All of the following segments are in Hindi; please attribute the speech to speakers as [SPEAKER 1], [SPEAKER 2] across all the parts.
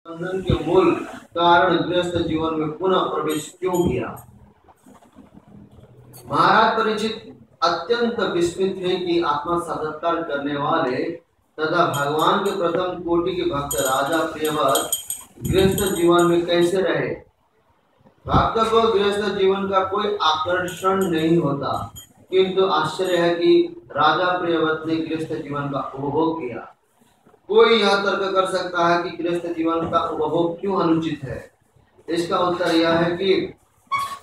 [SPEAKER 1] बंधन के मूल कारण गृहस्थ जीवन में पुनः प्रवेश क्यों किया? महाराज परीक्षित अत्यंत विस्मित थे कि आत्मा साक्षात्कार करने वाले तथा भगवान के प्रथम कोटि के भक्त राजा प्रियव्रत गृहस्थ जीवन में कैसे रहे। भक्त को गृहस्थ जीवन का कोई आकर्षण नहीं होता, किंतु आश्चर्य है कि राजा प्रियव्रत ने गृहस्थ जीवन का उपभोग किया। कोई यह तर्क कर सकता है कि गृहस्थ जीवन का उपभोग क्यों अनुचित है। इसका उत्तर यह है कि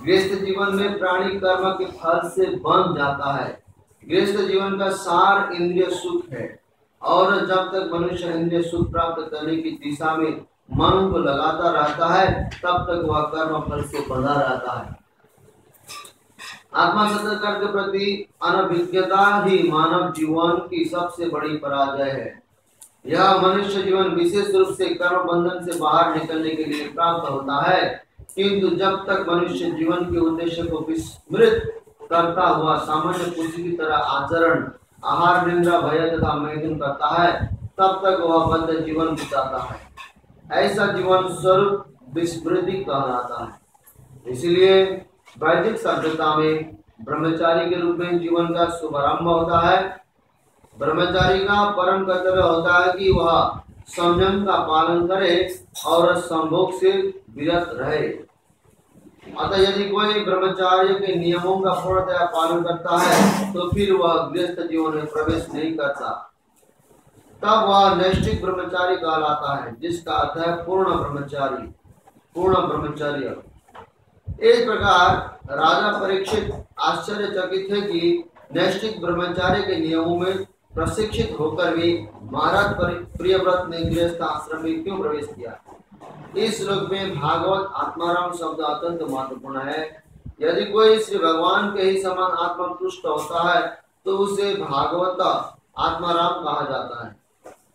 [SPEAKER 1] गृहस्थ जीवन में प्राणी कर्म के फल से बंध जाता है। गृहस्थ जीवन का सार इंद्रिय सुख है और जब तक मनुष्य इंद्रिय सुख प्राप्त करने की दिशा में मन को लगाता रहता है तब तक वह कर्म फल से बंधा रहता है। आत्मा साक्षात्कार के प्रति अनभिज्ञता ही मानव जीवन की सबसे बड़ी पराजय है। यह मनुष्य जीवन विशेष रूप से कर्म बंधन से बाहर निकलने के लिए प्राप्त होता है, किंतु जब तक मनुष्य जीवन के उद्देश्य को विस्मृत करता हुआ सामान्य पुरुष की तरह आचरण, आहार, निद्रा, भय तथा मैथुन करता है तब तक वह बद्ध जीवन बिताता है। ऐसा जीवन स्वरूप विस्मृति कहलाता है। इसलिए वैदिक सभ्यता में ब्रह्मचारी के रूप में जीवन का शुभारंभ होता है। ब्रह्मचारी का परम कर्तव्य होता है कि वह संयम का पालन करे और संभोग से विरत रहे। अतः यदि कोई ब्रह्मचार्य के नियमों का पूर्णतया पालन करता है तो फिर वह गृहस्थ जीवन में प्रवेश नहीं करता, तब वह नैष्ठिक ब्रह्मचारी कहलाता है, जिसका अर्थ है पूर्ण ब्रह्मचारी, पूर्ण ब्रह्मचर्य। इस प्रकार राजा परीक्षित आश्चर्यचकित है कि नैष्ठिक ब्रह्मचार्य के नियमों में प्रशिक्षित होकर भी महाराज प्रियव्रत ने गृहस्थ आश्रम में क्यों प्रवेश किया। इस श्लोक में भागवत आत्माराम शब्द अत्यंत महत्वपूर्ण है। यदि कोई श्री भगवान के ही समान आत्मा तुष्ट होता है तो उसे भागवत आत्माराम कहा जाता है।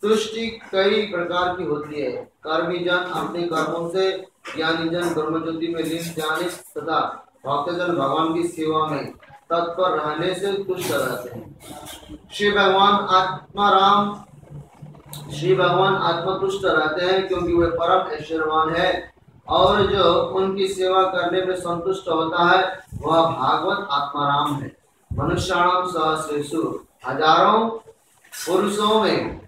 [SPEAKER 1] तुष्टि कई प्रकार की होती है। कर्मी जन अपने कर्मों से, ज्ञानी जन ब्रह्मज्योति में लीन ध्यानित तथा भक्तजन भगवान की सेवा में तत्पर रहने से तुष्ट रहते हैं। श्री भगवान आत्मतुष्ट रहते हैं क्योंकि वे परम ऐश्वर्यवान है और जो उनकी सेवा करने में संतुष्ट होता है वह भागवत आत्माराम है। मनुष्याणाम सहस्रेषु, हजारों पुरुषों में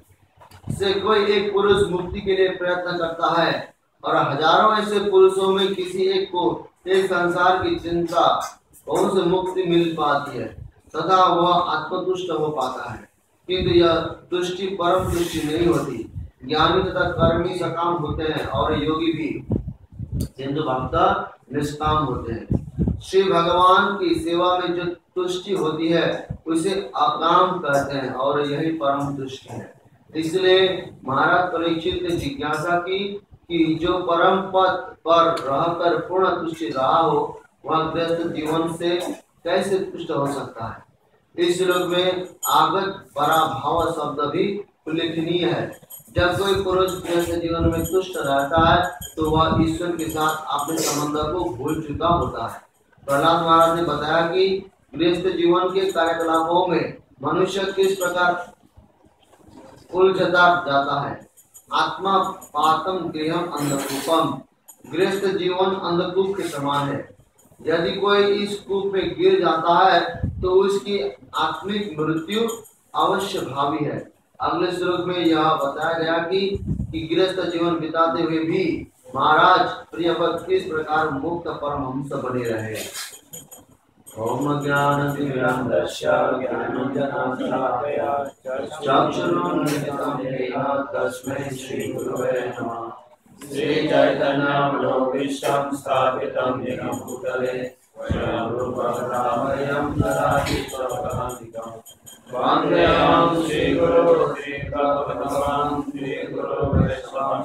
[SPEAKER 1] से कोई एक पुरुष मुक्ति के लिए प्रयत्न करता है और हजारों ऐसे पुरुषों में किसी एक को इस संसार की चिंता से मुक्ति मिल पाती है तथा वह आत्मतुष्ट हो पाता है। किंतु यह तुष्टि परम तुष्टि नहीं होती। ज्ञानी तथा कर्मी सकाम होते हैं और योगी भी, किंतु भक्त निष्काम होते हैं। श्री भगवान की सेवा में जो तुष्टि होती है उसे अकाम कहते हैं और यही परम तुष्टि है। इसलिए महाराज परीक्षित ने जिज्ञासा की कि जो परम पद पर रहकर पूर्ण तुष्टि रहा हो वह गृहस्थ जीवन से कैसे तुष्ट हो सकता है। इस श्लोक में आगत पराभाव शब्द भी उल्लेखनीय है। जब कोई पुरुष गृहस्थ जीवन में तुष्ट रहता है तो वह ईश्वर के साथ अपने संबंध को भूल चुका होता है। प्रहलाद महाराज ने बताया कि गृहस्थ जीवन के कार्यकलापों में मनुष्य किस प्रकार उलझता जाता है। आत्मा पातम गृहम अंधकूपम, गृहस्थ जीवन अंधकूप के समान है। यदि कोई इस कूप में गिर जाता है तो उसकी आत्मिक मृत्यु अवश्य भावी है। अगले श्लोक में यह बताया गया कि गृहस्थ जीवन बिताते हुए भी महाराज प्रियव्रत किस प्रकार मुक्त परमहंस बने रहे। ओम ज्ञानतिमिरान्धस्य ज्ञानाञ्जनशलाकया चक्षुरुन्मिलितं येन तस्मै श्रीगुरवे नमः। श्रीचैतन्यमनोभीष्टं स्थापितं येन भूतले स्वयं रूपं रामयं ददाति स्वपदान्तिकं। वन्देऽहं श्रीगुरो श्रीभगवन्तं श्रीगुरो वैष्णवं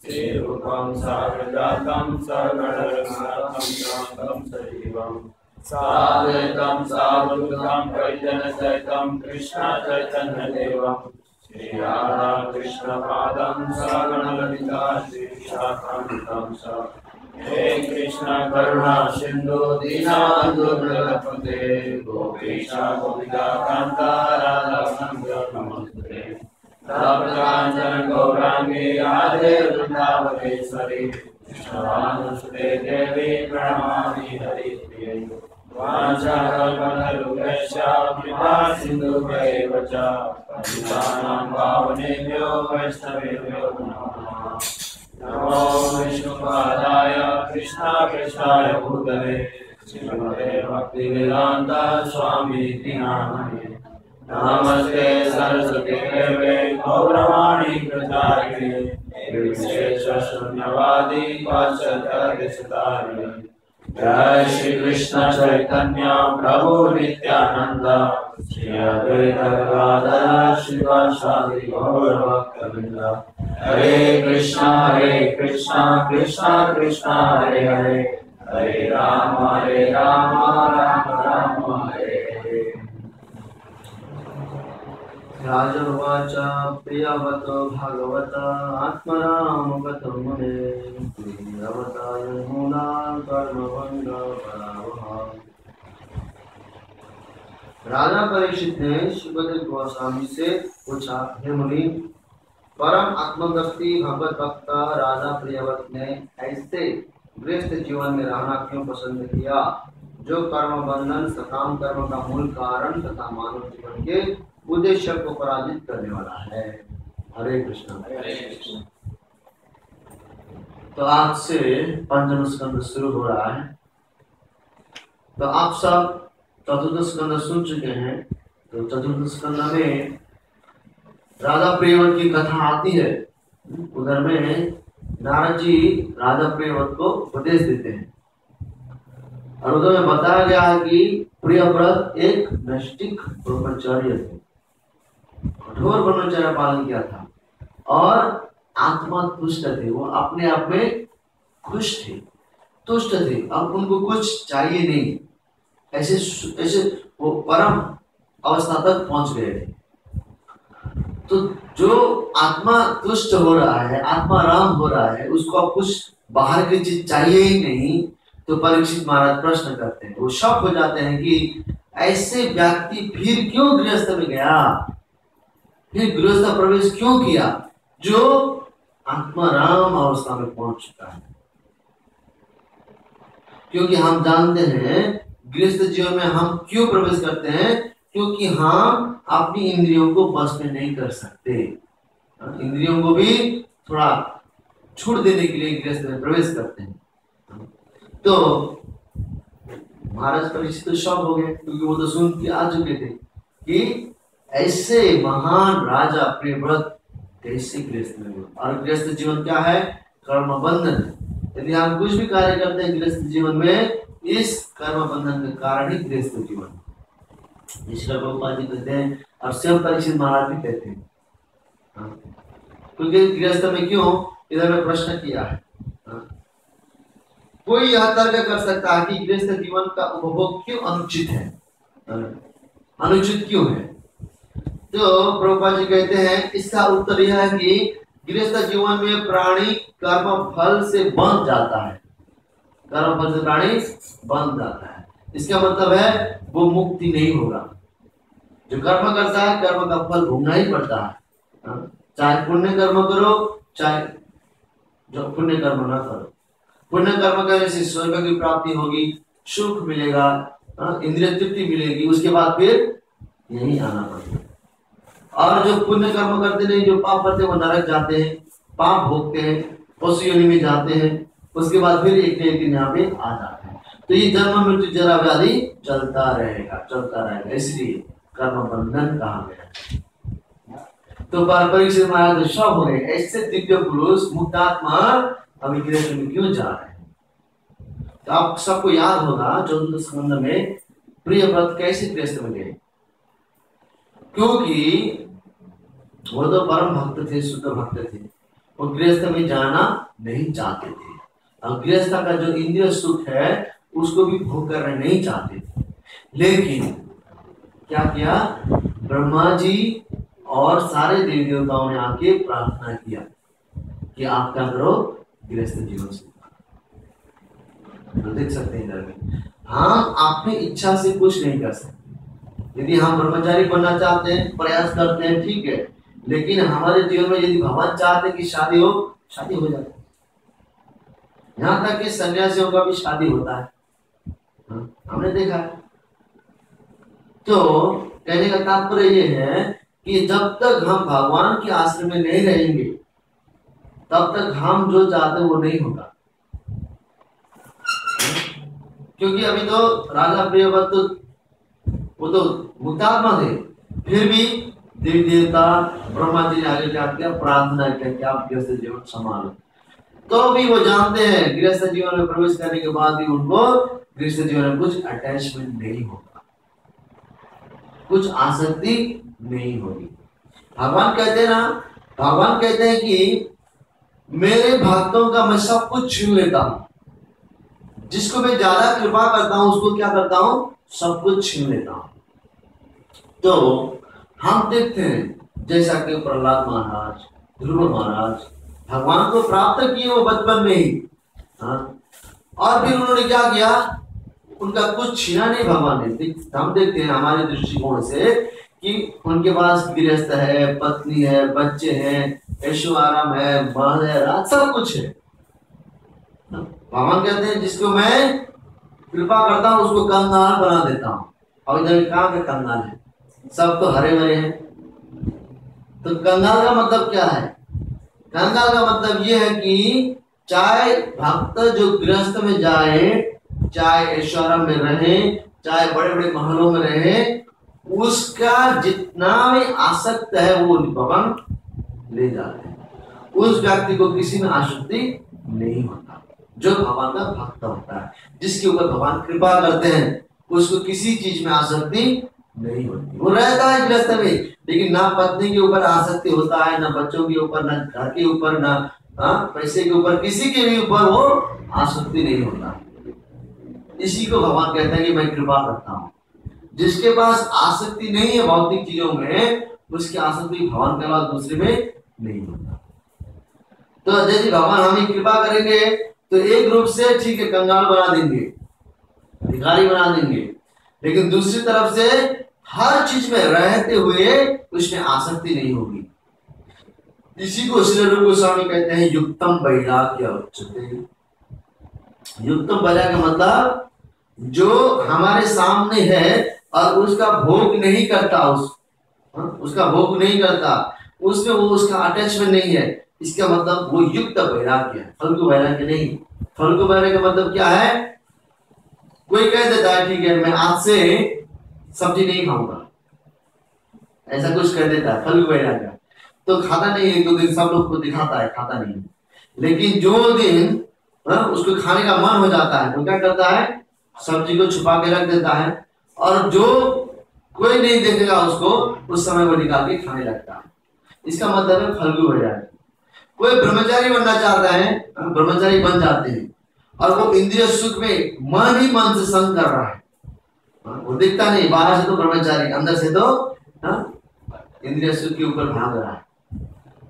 [SPEAKER 1] श्रीरूपं साग्रजातं सगणरघुनाथं शान्तं सजीवम् साद्वैतं सावधूतं परिजनसहितं कृष्ण चैतन्यदेवं श्री राधा कृष्ण पादं सगणललिता श्रीशाखान्वितं स। हे कृष्ण करुणा सिंधु दीनबन्धु जगत्पते गोपीश गोपिका कान्ता राधा नमोस्तुते।
[SPEAKER 2] तप्तकांचन गौरांगी राधे वृंदावनेश्वरी कृष्णवानुसुते देवी प्रणमामि हरिप्रिये वाञ्छाकल्पतरुभ्यश्च कृपा सिन्धुभ्यैव च पतितानां पावनेभ्यो वैष्णवेभ्यो नमः। नमो विष्णुपादाय कृष्णाय भूतले श्रीमते भक्तिवेदान्त स्वामीति नामिने। नमस्ते सरस्वती देवे गौरवाणी प्रचारिणे निर्विशेष शून्यवादी पाश्चात्य। जय श्री कृष्ण चैतन्य प्रभु नित्यानंद श्री अद्वैत गदाधर श्रीवासादि गौर भक्तवृंद। हरे कृष्णा कृष्णा कृष्णा हरे हरे, हरे राम राम राम हरे हरे।
[SPEAKER 1] राजोवाच प्रियवत भागवत आत्मनामगत मुने प्रियवताय मूला कर्मभंग परावह। राजा परीक्षित ने सुखदेव गोस्वामी से पूछा, हे मुनि, परम आत्मदर्शी भगवत भक्त राजा प्रियवत ने ऐसे गृहस्थ जीवन में रहना क्यों पसंद किया जो कर्म बंधन सकाम कर्म का मूल कारण तथा मानव जीवन के उद्देश्य को पराजित करने वाला है। हरे कृष्ण। तो आज से पंचम स्कंद शुरू हो रहा है। तो आप सब चतुर्थ स्कंद सुन चुके हैं। तो चतुर्थ स्कंद में राजा प्रियव्रत की कथा आती है। उधर में नारद जी राजा प्रियव्रत को उपदेश देते हैं और उधर में बताया गया है कि प्रियव्रत एक नैष्ठिक ब्रह्मचर्य थे, कठोर ब्रह्मचर्य पालन किया था और आत्मा तुष्ट थे। वो अपने आप में खुश थे, तुष्ट थे। अब उनको कुछ चाहिए नहीं, ऐसे वो परम अवस्था तक पहुंच गए थे। तो जो आत्मा तुष्ट हो रहा है, आत्मा राम हो रहा है, उसको अब कुछ बाहर की चीज चाहिए ही नहीं। तो परीक्षित महाराज प्रश्न करते हैं, वो शौक हो जाते हैं कि ऐसे व्यक्ति फिर क्यों गृहस्थ में गया, फिर गृहस्थ प्रवेश क्यों किया जो आत्माराम अवस्था में पहुंच चुका है। क्योंकि हम जानते हैं गृहस्थ जीवन में हम क्यों प्रवेश करते हैं, क्योंकि हम अपनी इंद्रियों को बस में नहीं कर सकते। इंद्रियों को भी थोड़ा छूट देने के लिए गृहस्थ में प्रवेश करते हैं। तो महाराज परीक्षित तो शौक हो गए, क्योंकि वो तो सुन के आ चुके थे कि ऐसे महान राजा प्रियव्रत कैसे गृहस्थ में हुए। और गृहस्थ जीवन क्या है? कर्म बंधन। यदि हम कुछ भी कार्य करते हैं गृहस्थ जीवन में, इस कर्म बंधन के कारण ही गृहस्थ जीवन। इसलिए प्रभुपाद जी कहते हैं और स्वयं परीक्षित महाराज भी कहते हैं, क्योंकि गृहस्थ में क्यों, इधर में प्रश्न किया है। कोई यह तर्क कर सकता है कि गृहस्थ जीवन का उपभोग क्यों अनुचित है, अनुचित क्यों है? तो प्रभुपाद जी कहते हैं इसका उत्तर यह है कि गृहस्थ जीवन में प्राणी कर्म फल से बंध जाता है, कर्म फल से प्राणी बंध जाता है। इसका मतलब है वो मुक्ति नहीं होगा। जो कर्म करता है कर्म का फल भोगना ही पड़ता है, चाहे पुण्य कर्म करो चाहे जो पुण्य कर्म ना करो। पुण्य कर्म करने से स्वर्ग की प्राप्ति होगी, सुख मिलेगा, इंद्रिय तृप्ति मिलेगी, उसके बाद फिर यही आना पड़ेगा। और जो पुण्य कर्म करते नहीं, जो पाप करते वो नरक जाते हैं, पाप भोगते हैं, पशु योनि में जाते हैं, उसके बाद फिर एक दिन यहाँ पे आ जाते हैं। तो ये जन्म मृत्यु जरा व्याधि चलता रहेगा। इसलिए कर्म बंधन कहा गया। तो परीक्षित महाराज शौक हो गए, ऐसे दिव्य पुरुष मुक्तात्मा अभी गृहस्थ में क्यों जा रहे हैं। तो आप सबको याद होगा चतुर्थ स्कंद में प्रियव्रत कैसे गृहस्थ में गए, क्योंकि वो तो परम भक्त थे, शुद्ध भक्त थे। वो गृहस्थ में जाना नहीं चाहते थे और गृहस्थ का जो इंद्रिय सुख है उसको भी भोग करना नहीं चाहते थे। लेकिन क्या किया, ब्रह्मा जी और सारे देवी देवताओं ने आके प्रार्थना किया कि आप क्या करो, गृहस्थ जीवन से। तो देख सकते हैं इधर में हम अपनी इच्छा से कुछ नहीं कर सकते। यदि हम ब्रह्मचारी बनना चाहते हैं, प्रयास करते हैं, ठीक है, लेकिन हमारे जीवन में यदि भगवान चाहते कि शादी हो, शादी हो जाती है। यहाँ तक कि सन्यासियों का भी शादी होता है, हमने देखा है। तो कहने का तात्पर्य ये है कि जब तक हम भगवान के आश्रय में नहीं रहेंगे तब तक हम जो चाहते वो नहीं होगा। क्योंकि अभी तो राजा प्रियव्रत वो तो मुक्तात्मा थे, फिर भी देवी देवता ब्रह्मा जी ने आगे क्या किया, प्रार्थना किया कि आप गृहस्थ जीवन संभालो। तो भी वो जानते हैं गृहस्थ जीवन में प्रवेश करने के बाद भी उनको गृहस्थ जीवन में कुछ अटैचमेंट नहीं होगा, कुछ आसक्ति नहीं होगी। भगवान कहते हैं ना, भगवान कहते हैं कि मेरे भक्तों का मैं सब कुछ छीन लेता हूं, जिसको मैं ज्यादा कृपा करता हूं उसको क्या करता हूं, सब कुछ छीन लेता हूं। तो हम देखते हैं जैसा कि प्रहलाद महाराज, ध्रुव महाराज भगवान को प्राप्त किए वो बचपन में ही, और फिर उन्होंने क्या किया, उनका कुछ छीना नहीं भगवान ने। हम देखते हैं हमारे दृष्टिकोण से कि उनके पास गृहस्थ है, पत्नी है, बच्चे हैं, ऐशो आराम है, महल है, राज सब कुछ है। भगवान कहते हैं जिसको मैं कृपा करता हूं उसको कंगाल बना देता हूं। और इधर कहाँ के कंगाल है, सब तो हरे भरे हैं। तो कंगाल का मतलब क्या है, कंगाल का मतलब ये है कि चाहे भक्त जो गृहस्थ में जाए, चाहे ऐश्वर्य में रहे, चाहे बड़े बड़े महलों में रहे, उसका जितना भी आसक्त है वो भगवान ले जाते हैं। उस व्यक्ति को किसी में आसक्ति नहीं होता जो भगवान का भक्त होता है, जिसके ऊपर भगवान कृपा करते हैं, उसको किसी चीज में आसक्ति नहीं होती। वो रहता है गृहस्थ में, लेकिन ना पत्नी के ऊपर आसक्ति होता है, ना बच्चों के ऊपर, ना घर के ऊपर, ना पैसे के ऊपर, किसी के भी ऊपर वो आसक्ति नहीं होता। इसी को भगवान कहते हैं कि मैं कृपा करता हूँ। जिसके पास आसक्ति नहीं है भौतिक चीजों में, उसकी आसक्ति भगवान के अलावा दूसरे में नहीं होता। तो यदि भगवान हमें कृपा करेंगे तो एक रूप से ठीक है कंगाल बना देंगे, भिखारी बना देंगे, लेकिन दूसरी तरफ से हर चीज में रहते हुए उसमें आसक्ति नहीं होगी। इसी को श्री रूप गोस्वामी कहते हैं युक्तम वैराग्य उच्यते। युक्तम वैराग्य मतलब जो हमारे सामने है और उसका भोग नहीं करता, उसका भोग नहीं करता, उसमें वो उसका अटैचमेंट नहीं है, इसका मतलब वो युक्त वैराग्य है, फल्गु वैराग्य नहीं। फल्गु वैराग्य का मतलब क्या है, कोई कह देता है ठीक है मैं आज से सब्जी नहीं खाऊंगा, ऐसा कुछ कह देता है फल्गु वैराग्य, तो खाता नहीं है, 2 दिन सब लोग को दिखाता है खाता नहीं है, लेकिन जो दिन उसको खाने का मन हो जाता है तो क्या करता है, सब्जी को छुपा के रख देता है, और जो कोई नहीं देखेगा उसको उस समय वो निकाल के खाने लगता है। इसका मतलब है फल्गु वैराग्य। कोई ब्रह्मचारी बनना चाहता है, ब्रह्मचारी बन जाते हैं, और वो इंद्रिय सुख में मन ही मन से संग कर रहा है, वो दिखता नहीं, बाहर से तो ब्रह्मचारी, अंदर से तो इंद्रिय सुख के ऊपर भाग रहा है।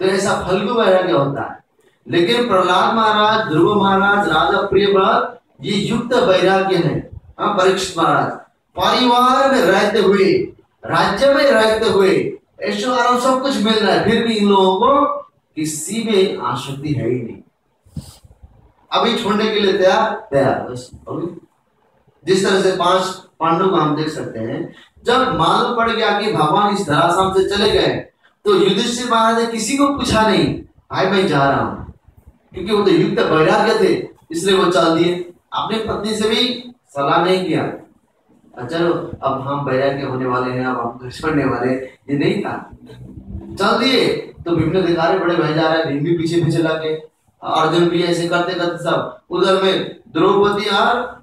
[SPEAKER 1] तो ऐसा फल्गु वैराग्य होता है। लेकिन प्रहलाद महाराज, ध्रुव महाराज, राजा प्रियव्रत ये युक्त वैराग्य है। परीक्षित महाराज परिवार में रहते हुए, राज्य में रहते हुए, ऐशो आराम सब कुछ मिल रहा है, फिर भी इन लोगों को किसी में आसक्ति है ही नहीं। अभी छोड़ने के लिए तैयार बस। जिस तरह से 5 पांडवों को हम देख सकते हैं, जब मालूम पड़ गया कि भगवान इस धराशाम से चले गए तो युधिष्ठिर महाराज ने किसी को पूछा नहीं, भाई मैं जा रहा हूं, क्योंकि वो तो युक्त वैराग्य थे, इसलिए वो चल दिए। अपनी पत्नी से भी सलाह नहीं किया, चलो अब हम वैराग्य होने वाले हैं, अब हम छोड़ने वाले, ये नहीं था, चल दिए। तो भीम ने देखा बड़े भाई जा रहा है, भीम भी पीछे पीछे लगे, अर्जुन भी ऐसे करते करते सब, उधर में द्रौपदी और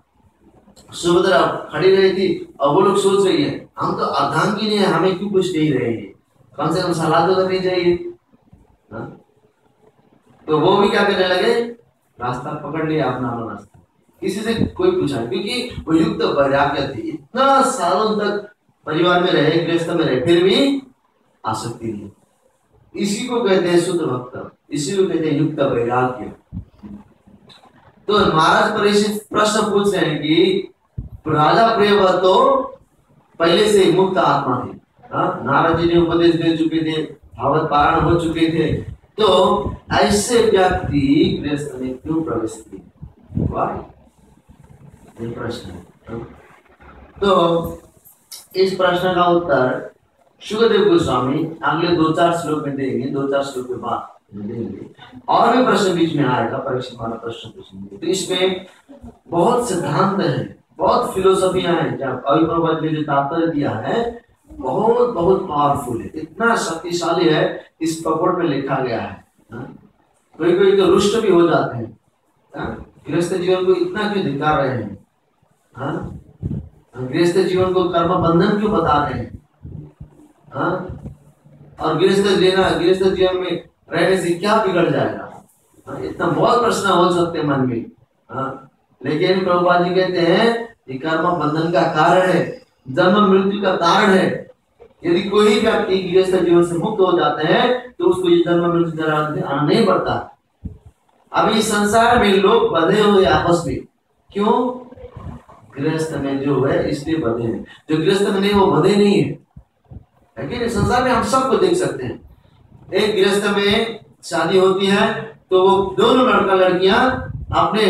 [SPEAKER 1] सुभद्रा खड़ी रही थी, और वो लोग सोच रही है हम तो अर्धांगिनी है, हमें क्यों कुछ नहीं रहे हैं, कम से कम सलाह तो करनी चाहिए। तो वो भी क्या करने लगे, रास्ता पकड़ लिया अपना रास्ता, किसी से कोई पूछा, क्योंकि वो युक्त वैराग्य थे, इतना सालों तक परिवार में रहे, गृहस्थ में रहे, फिर भी आसक्ति नहीं। इसी को कहते हैं शुद्ध भक्त, इसी को कहते हैं युक्त वैराग्य। तो महाराज परीक्षित प्रश्न पूछ रहे हैं कि राजा प्रियव्रत तो पहले से मुक्त आत्मा थे, नारद जी ने उपदेश दे चुके थे, भागवत पारायण हो चुके थे, तो ऐसे व्यक्ति गृहस्थ में क्यों प्रवेश किए? ये प्रश्न है। तो इस प्रश्न का उत्तर शुकदेव गोस्वामी अगले 2-4 श्लोक में देंगे, 2-4 श्लोक के बाद देंगे। और भी प्रश्न बीच में आएगा, परीक्षित वाला प्रश्न पूछेंगे। तो इसमें बहुत सिद्धांत है, बहुत फिलोसफियां हैं। जब कवि प्रभुपाद ने जो तात्पर्य दिया है बहुत बहुत पावरफुल है, इतना शक्तिशाली है, इस पकड़ में लिखा गया है। कोई कोई तो रुष्ट भी हो जाते हैं, गृहस्थ जीवन को इतना क्यों दिखा रहे हैं, गृहस्थ जीवन को कर्म बंधन क्यों बता रहे हैं, और गृहस्थ जीवन में रहने से क्या बिगड़ जाएगा? इतना बहुत प्रश्न हो सकते मन में। लेकिन प्रभुपाद जी कहते हैं कि कर्म बंधन का कारण है, जन्म मृत्यु का कारण है। यदि कोई व्यक्ति गृहस्थ जीवन से मुक्त हो जाते हैं तो उसको ये जन्म मृत्यु जरा आना नहीं पड़ता। अब इस संसार में लोग बंधे हुए आपस में, क्यों? गृहस्थ में जो है इसलिए बंधे हैं, जो गृहस्थ में नहीं वो बंधे नहीं है। लेकिन इस संसार में हम सबको देख सकते हैं, एक गृहस्थ में शादी होती है तो वो दोनों लड़का लड़कियां अपने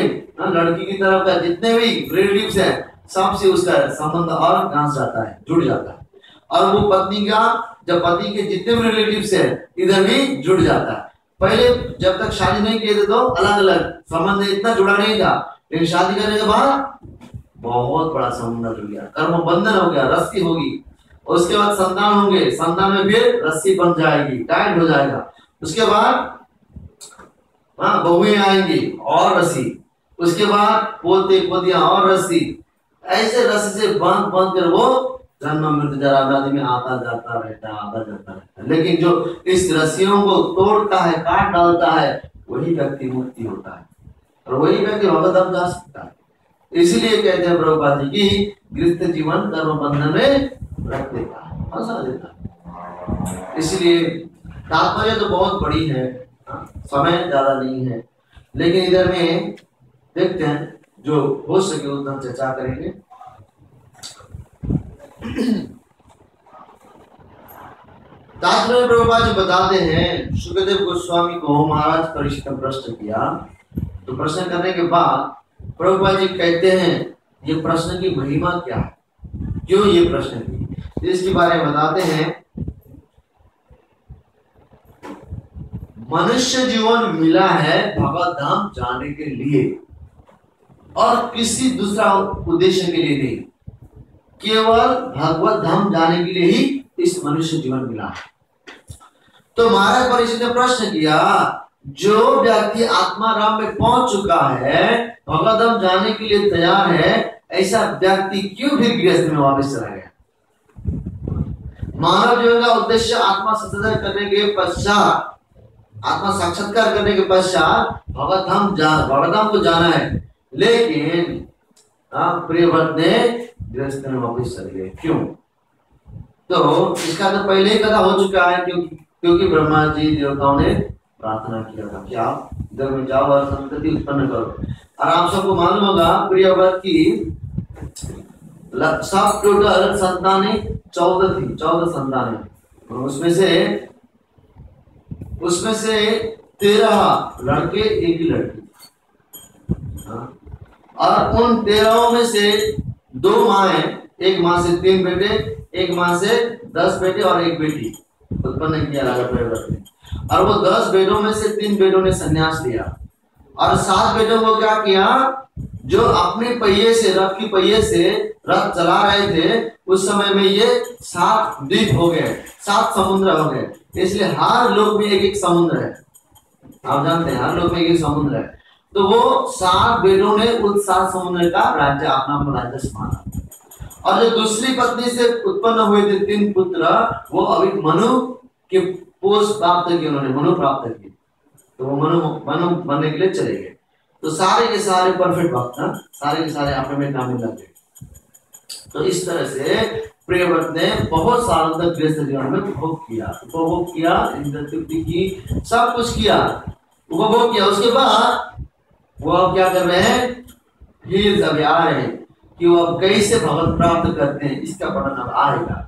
[SPEAKER 1] लड़की की तरफ का जितने भी रिलेटिव्स है सबसे उसका संबंध और गांस जाता है, जुड़ जाता है। और वो पत्नी का, जब पति के जितने भी रिलेटिव्स है इधर भी जुड़ जाता है। पहले जब तक शादी नहीं किए थे तो अलग अलग संबंध इतना जुड़ा नहीं था, लेकिन शादी करने के बाद बहुत बड़ा संबंध जुड़ गया, कर्म बंधन हो गया, रस्सी होगी। उसके बाद संतान होंगे, संतान में फिर रस्सी बन जाएगी, टाइट हो जाएगा। उसके बाद बहुएं आएंगी और रस्सी, उसके बाद पोते पोतियां और रस्सी, ऐसे रस्सी से बांध कर वो जन्म मृत्यु जरा व्याधि में आता जाता रहता है। लेकिन जो इस रस्सियों को तोड़ता है, काट डालता है, वही व्यक्ति मुक्ति होता है और वही व्यक्ति भगवत धाम जा सकता है। इसीलिए कहते हैं प्रभुपाद जी की गृहस्थ जीवन कर्म बंधन में रख देता है, फंसा देता है। इसलिए तात्पर्य तो बहुत बड़ी है, समय ज्यादा नहीं है, लेकिन इधर में देखते हैं जो हो सके उतना चर्चा करेंगे। तात्पर्य प्रभुपाद जी बताते हैं, शुकदेव गोस्वामी को महाराज परीक्षित ने प्रश्न किया, तो प्रश्न करने के बाद प्रभुपाद जी कहते हैं ये प्रश्न की महिमा क्या है, क्यों ये प्रश्न की, इसके बारे में बताते हैं। मनुष्य जीवन मिला है भगवत धाम जाने के लिए और किसी दूसरा उद्देश्य के लिए नहीं, केवल भगवत धाम जाने के लिए ही इस मनुष्य जीवन मिला है। तो महाराज परीक्षित ने प्रश्न किया, जो व्यक्ति आत्मा राम में पहुंच चुका है, भगवत धाम जाने के लिए तैयार है, ऐसा व्यक्ति क्यों फिर गृहस्थ में वापस चला गया? मानव जीवन का उद्देश्य आत्मा साक्षात्कार करने के पश्चात, आत्मा साक्षात्कार करने के पश्चात भगवत धाम को जाना है, लेकिन प्रियव्रत ने गृहस्थ में वापस चले गए, क्यों? तो इसका तो पहले ही कथा हो चुका है, क्योंकि ब्रह्मा जी देवताओं ने प्रार्थना किया था कि आप इधर में जाओ और संतति उत्पन्न करो। और आप सबको मालूम होगा प्रियव्रत की सब टोटल संतानें 14 थी, 14 संतानें, उसमें से 13 लड़के, एक ही लड़की। और उन 13 में से 2 माँ, एक माँ से 3 बेटे, एक माँ से 10 बेटे और एक बेटी उत्पन्न किया राजा प्रियव्रत ने। और वो 10 बेटों में से 3 बेटों ने संन्यास लिया और 7 बेटों को क्या किया, जो अपने पहिए से, रथ की पहिए से रथ चला रहे थे, उस समय में ये 7 द्वीप हो गए, 7 समुद्र हो गए। इसलिए हर लोक में एक एक समुद्र है, आप जानते हैं हर लोक में एक एक समुद्र है। तो वो 7 बेटों ने उस 7 समुद्र का राज्य अपना राज्य संभाला। और जो दूसरी पत्नी से उत्पन्न हुए थे 3 पुत्र, वो अभी मनु के पोष प्राप्त किए, उन्होंने मनु प्राप्त किए, तो वो मनु बनने के लिए चले गए। तो सारे के सारे परफेक्ट भक्त, सारे के सारे अपने में काम लग गए। तो इस तरह से प्रियव्रत ने बहुत सालों तक गृहस्थ जीवन में उपभोग किया, इंद्रतृप्ति की, सब कुछ किया, उपभोग किया। उसके बाद वो अब क्या कर रहे हैं, ये अभी आ रहे हैं कि वो अब कैसे भगवत प्राप्त करते हैं, इसका वर्णन अब आएगा।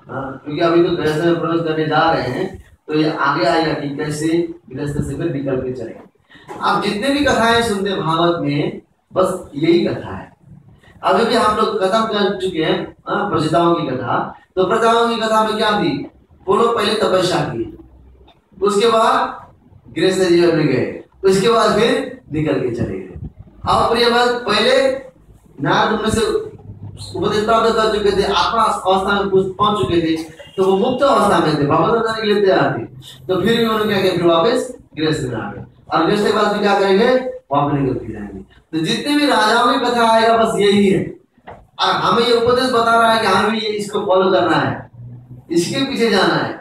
[SPEAKER 1] क्योंकि अभी तो गृहस्थ में प्रवेश करने जा रहे हैं, तो ये आगे आएगा कि कैसे गृहस्थ से फिर निकल के चलेंगे। आप जितने भी कथाएं सुनते भागवत में, बस यही कथा है। अभी भी हम लोग खत्म कर चुके हैं प्रजाओं की कथा। तो प्रजाओं की कथा में क्या थी? वो लोग पहले तपस्या की, उसके बाद गृहस्थ जीवन में गए, उसके बाद फिर निकल के चले गए। और प्रिय बात, पहले नारद मुनि से उपदेश प्राप्त कर चुके थे, आत्मा अवस्था में पहुंच चुके थे, तो वो मुक्त अवस्था में थे, भगवत जाने के लिए तैयार थे। तो फिर भी उन्होंने क्या किया? फिर वापस गृहस्थ में आ गए, और गृहस्थ के बाद भी क्या करेंगे? वापस निकल के जाएंगे। तो जितने भी राजाओं की कथा आएगा बस यही है, और हमें ये उपदेश बता रहा है कि हमें भी इसको फॉलो करना है, इसके पीछे जाना है।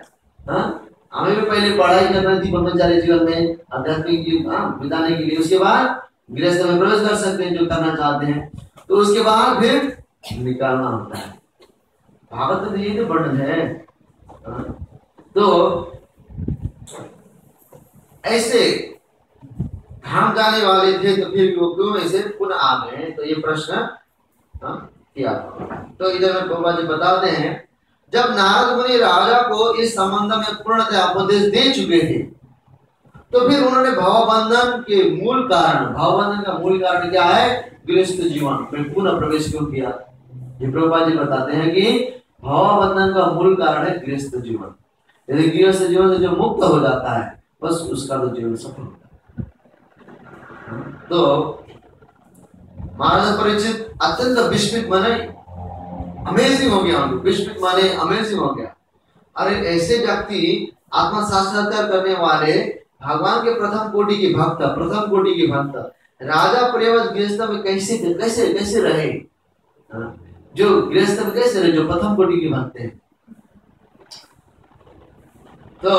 [SPEAKER 1] हमें भी पहले पढ़ाई करना थी ब्रह्मचारी जीवन में, आध्यात्मिक जीवन बिताने के लिए, उसके बाद गृहस्थ में प्रवेश कर सकते हैं जो करना चाहते हैं, तो उसके बाद फिर निकालना होता है। भागवत में यही तो वर्णन है। तो ऐसे धाम जाने वाले थे, तो फिर क्यों ऐसे पुनः आ गए? तो ये प्रश्न किया। तो इधर में बाबा जी बताते हैं, जब नारद मुनि राजा को इस संबंध में पूर्णतः उपदेश दे चुके थे, तो फिर उन्होंने भावबंधन के मूल कारण, भावबंधन का मूल कारण क्या है? गृहस्थ जीवन में पुनः प्रवेश क्यों किया? ये प्रभुपाद जी बताते हैं कि भावबंधन का मूल कारण है गृहस्थ जीवन। यदि गृहस्थ जीवन से जो मुक्त हो जाता है, बस उसका तो जीवन सफल होता है। तो महाराज परीक्षित अत्यंत विस्मित माने अमेजिंग हो गया, विस्मित माने अमेजिंग हो गया। अरे ऐसे व्यक्ति आत्मा साक्षात्कार करने वाले भगवान के प्रथम कोटि के भक्त राजा प्रियवत गृहस्थ में कैसे कैसे कैसे रहे? जो गृहस्थ में कैसे रहे, जो प्रथम कोटि के भक्त हैं। तो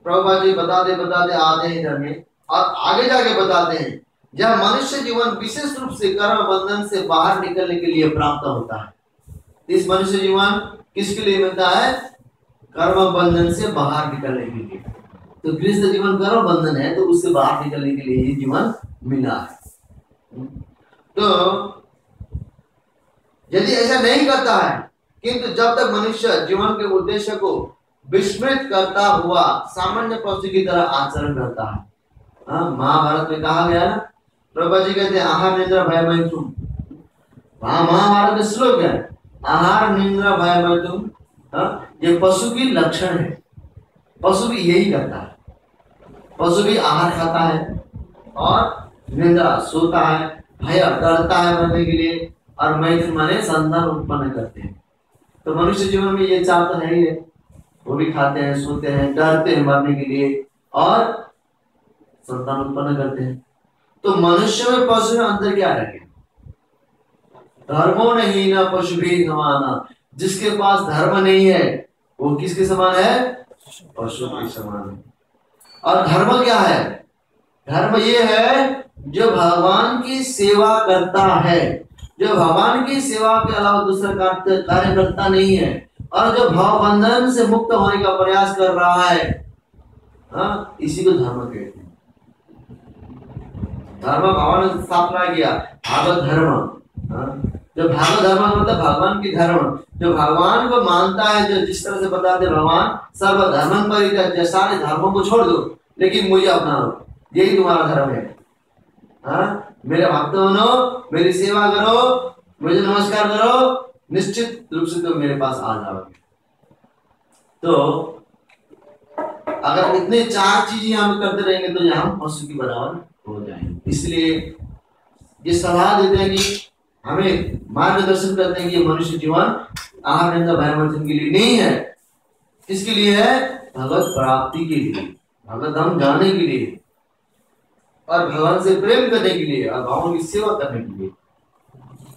[SPEAKER 1] प्रभुपाद जी बताते आते हैं इधर में, और आगे जाके बताते हैं, जब मनुष्य जीवन विशेष रूप से कर्म बंधन से बाहर निकलने के लिए प्राप्त होता है। इस मनुष्य जीवन किसके लिए मिलता है? कर्म बंधन से बाहर निकलने के लिए। तो गृहस्थ जीवन कर्म बंधन है, तो उससे बाहर निकलने के लिए ये जीवन मिला है। तो यदि ऐसा नहीं करता है, किंतु जब तक मनुष्य जीवन के उद्देश्य को विस्मृत करता हुआ सामान्य पशु की तरह आचरण करता है। महाभारत में कहा गया ना, प्रभा जी कहते हैं आहार निद्रा भय मैथुन। महाभारत में श्लोक है, आहार निद्रा भय मैथुन, ये पशु की लक्षण है। पशु भी यही करता है, पशु भी आहार खाता है और निद्रा सोता है, भय डरता है मरने के लिए, और मैथुन माने संतान उत्पन्न करते हैं। तो मनुष्य जीवन में ये चार तो है ही है, वो भी खाते हैं, सोते हैं, डरते हैं मरने के लिए, और संतान उत्पन्न करते हैं। तो मनुष्य में पशु में अंतर क्या है? धर्मो नहीं ना पशु भी समाना। जिसके पास धर्म नहीं है वो किसके समान है? पशु के समान है। और धर्म क्या है? धर्म ये है जो भगवान की सेवा करता है, जो भगवान की सेवा के अलावा दूसरा कार्य करता नहीं है, और जो भाव बंधन से मुक्त होने का प्रयास कर रहा है, इसी को धर्म कहते हैं। धर्म भगवान ने स्थापना किया, भागवत धर्म। जो भागवत धर्म मतलब भगवान की धर्म, जो भगवान को मानता है, जो जिस तरह से बताते भगवान सर्वधर्मं परित्यज्य, सारे धर्मों को छोड़ दो लेकिन मुझे अपना लो, यही तुम्हारा धर्म है। मेरे भक्त बनो, मेरी सेवा करो, मुझे नमस्कार करो, निश्चित रूप से तुम मेरे पास आ जाओगे। तो अगर इतने चार चीजें हम करते रहेंगे तो हम पशु की बराबर हो जाएंगे। इसलिए ये सलाह देते हैं कि हमें मार्गदर्शन करते हैं कि मनुष्य जीवन आहार निद्रा भय मैथुन के लिए नहीं है। किसके लिए है? भगवत प्राप्ति के लिए, भगवत धाम जाने के लिए, और भगवान से प्रेम करने के लिए, और भगवान की सेवा करने के लिए।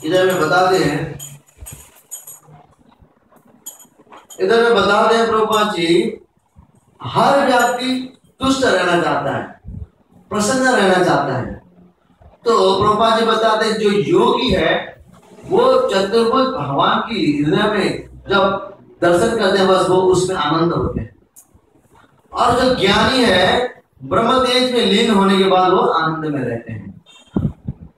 [SPEAKER 1] इधर में बताते हैं प्रभुपाद जी, हर व्यक्ति तुष्ट रहना चाहता है, प्रसन्न रहना चाहता है। तो प्रभुपाद जी बताते हैं जो योगी है वो चतुर्भुज भगवान की हृदय में जब दर्शन करते हैं बस वो उसमें आनंद होते हैं, और जो ज्ञानी है ब्रह्म तेज में लीन होने के बाद वो आनंद में रहते हैं,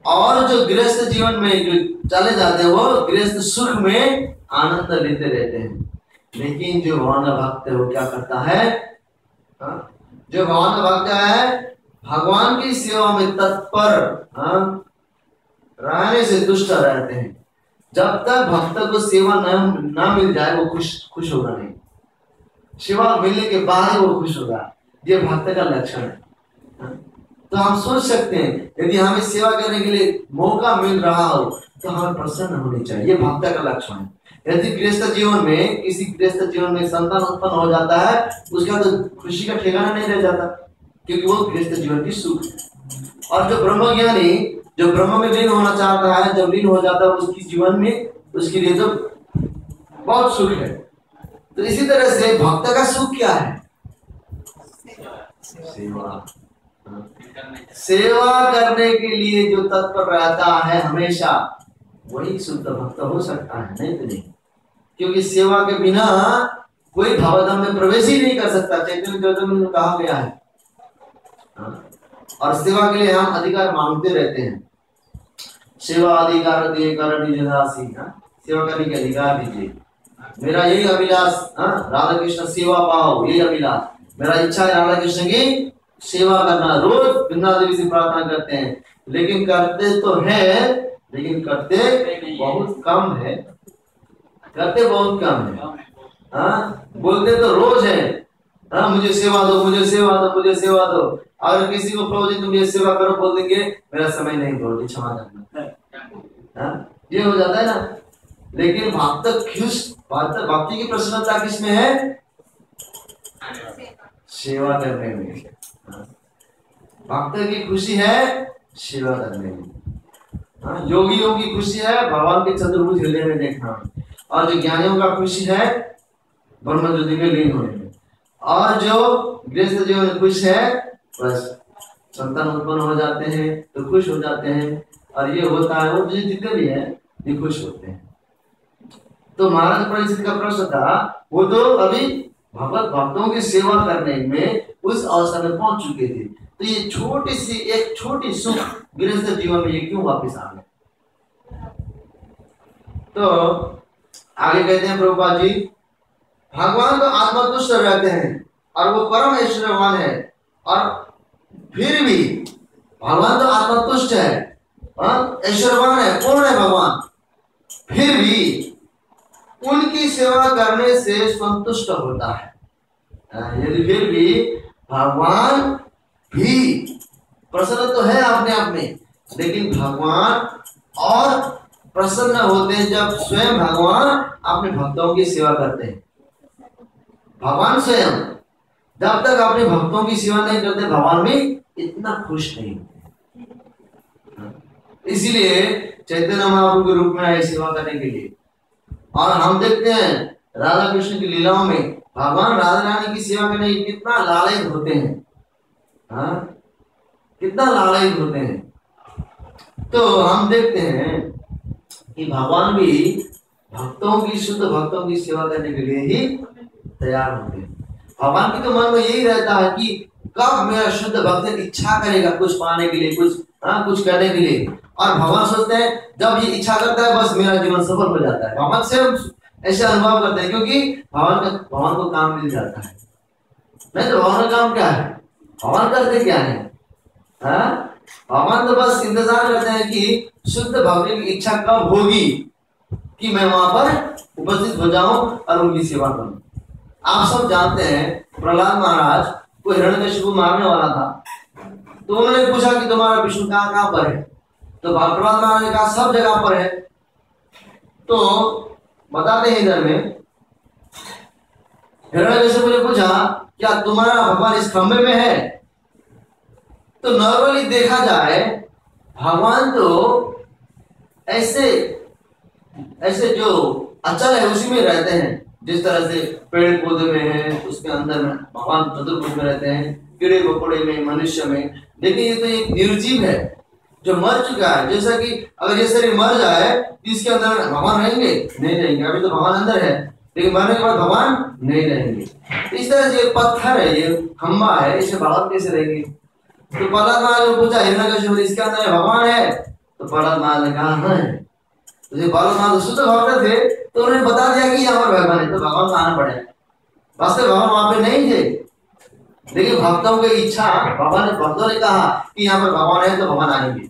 [SPEAKER 1] और जो गृहस्थ जीवन में जो चले जाते हैं वो गृहस्थ सुख में आनंद लेते रहते हैं। लेकिन जो भगवान का भक्त है वो क्या करता है? जो भगवान का भक्त है भगवान की सेवा में तत्पर रहने से दुष्ट रहते हैं। जब तक भक्त को सेवा न मिल जाए वो खुश होगा नहीं। सेवा मिलने के बाद ही वो खुश होगा। ये भक्त का लक्षण है। तो हम सोच सकते हैं यदि हमें सेवा करने के लिए मौका मिल रहा हो तो हमें प्रसन्न होनी चाहिए। ये भक्त का लक्षण है। यदि गृहस्थ जीवन में किसी गृहस्थ जीवन में संतान उत्पन्न हो जाता है उसका तो खुशी का ठिकाना नहीं रह जाता, क्योंकि वो गृहस्थ जीवन की सुख है। और जो ब्रह्मज्ञानी जो ब्रह्म में लीन होना चाहता है, जब लीन हो जाता है उसकी जीवन में उसके लिए तो बहुत सुख है। तो इसी तरह से भक्त का सुख क्या है? सेवा करने के लिए जो तत्पर रहता है हमेशा वही शुद्ध भक्त हो सकता है, नहीं तो नहीं। क्योंकि सेवा के बिना कोई भावधाम में प्रवेश ही नहीं कर सकता। चैतन्य चरितामृत में कहा गया है। और सेवा के लिए हम अधिकार मांगते रहते हैं। सेवा अधिकार दिए राशि, सेवा करने के अधिकार दीजिए। मेरा यही अभिलाष, राधा कृष्ण सेवा पाओ, यही अभिलाष मेरा इच्छा है। राधा कृष्ण की सेवा करना रोज वृंदा देवी से प्रार्थना करते हैं, लेकिन करते तो है लेकिन करते बहुत कम है। करते बहुत कम है। बोलते तो रोज है, मुझे सेवा दो, मुझे सेवा दो, मुझे सेवा दो। अगर किसी को प्रभु जी तुम ये सेवा करो बोल देंगे मेरा समय नहीं, प्रभु जी क्षमा करना, ये हो जाता है ना। लेकिन भक्ति की प्रसन्नता किसमें है? सेवा करने में। भक्त की खुशी है सेवा करने में। योगियों की खुशी है भगवान के चतुर्भुज हृदय में देखना, और जो ज्ञानियों का खुशी है ब्रह्म ज्योति में लीन होने में। और जो गृहस्थ जीवन में खुश है बस संतान उत्पन्न हो जाते हैं तो खुश हो जाते हैं, और ये होता है वो जितने भी है ये खुश होते हैं। तो महाराज परीक्षित का प्रश्न था, वो तो अभी भक्तों की सेवा करने में उस अवस्था में पहुंच चुके थे, तो ये एक छोटी सुख गृहस्थ जीवन में ये क्यों वापस आ गए? तो आगे कहते हैं प्रभुपाद जी, भगवान तो आत्मतुष्ट रहते हैं और वो परम ऐश्वर्यवान है, और फिर भी भगवान तो आत्मतुष्ट है, ऐश्वर्यवान है, पूर्ण है भगवान, फिर भी उनकी सेवा करने से संतुष्ट होता है। यदि फिर भी भगवान भी प्रसन्न तो है अपने आप में, लेकिन भगवान और प्रसन्न होते हैं जब स्वयं भगवान अपने भक्तों की सेवा करते हैं। भगवान स्वयं जब तक अपने भक्तों की सेवा नहीं करते भगवान भी इतना खुश नहीं होते। इसीलिए चैतन्य महाप्रभु के रूप में आए सेवा करने के लिए। और हम देखते हैं राधा कृष्ण की लीलाओं में भगवान राधा रानी की सेवा करने कितना लालयित होते हैं, कितना लालयित होते हैं। तो हम देखते हैं कि भगवान भी भक्तों की शुद्ध भक्तों की सेवा करने के लिए ही तैयार होते हैं। भगवान के तो मन में यही रहता है कि कब मेरा शुद्ध भक्त इच्छा करेगा कुछ पाने के लिए, कुछ करने के लिए, और भगवान सोचते हैं जब ये इच्छा करता है बस मेरा जीवन सफल हो जाता है। भगवान से ऐसे अनुभव करते हैं क्योंकि भगवान को काम मिल जाता है। नहीं तो भगवान का काम क्या है? भगवान करते क्या है? भगवान तो बस इंतजार करते हैं कि शुद्ध भक्त की इच्छा कब होगी कि मैं वहां पर उपस्थित हो जाऊं और उनकी सेवा करूं। आप सब जानते हैं प्रहलाद महाराज को हिरण्यकशिपु मारने वाला था, तो उन्होंने पूछा कि तुम्हारा विष्णु कहाँ पर है? तो प्रहलाद महाराज ने कहा सब जगह पर है। तो बताते हैं इधर में हिरण्यकशिपु ने पूछा क्या तुम्हारा भगवान इस खंबे में है? तो नॉर्मली देखा जाए भगवान तो ऐसे जो अचल है उसी में रहते हैं। जिस तरह से पेड़ पौधे में है उसके अंदर में भगवान चतुर्भुज में रहते हैं, कीड़े मकोड़े में, मनुष्य में। लेकिन ये तो एक निर्जीव है जो मर चुका है। जैसा कि अगर ये शरीर मर जाए तो इसके अंदर भगवान रहेंगे? नहीं रहेंगे। अभी तो भगवान अंदर है लेकिन मरने के बाद भगवान नहीं रहेंगे। इस तरह से पत्थर है, ये खंबा है, इसे भगवान कैसे रहेंगे? तो प्रहलाद महाराज ने पूछा हिरण्यकशिपु इसके अंदर भगवान है? तो प्रहलाद महाराज ने कहा हाँ है। तो प्रहलाद महाराज शुद्ध भक्त थे, तो उन्होंने बता दिया कि यहाँ पर भगवान है, तो भगवान को आना पड़ेगा। वास्तव भगवान वहां पे नहीं थे, लेकिन भक्तों की इच्छा, भगवान ने भक्तों ने कहा कि यहाँ पर भगवान है तो भगवान आएंगे।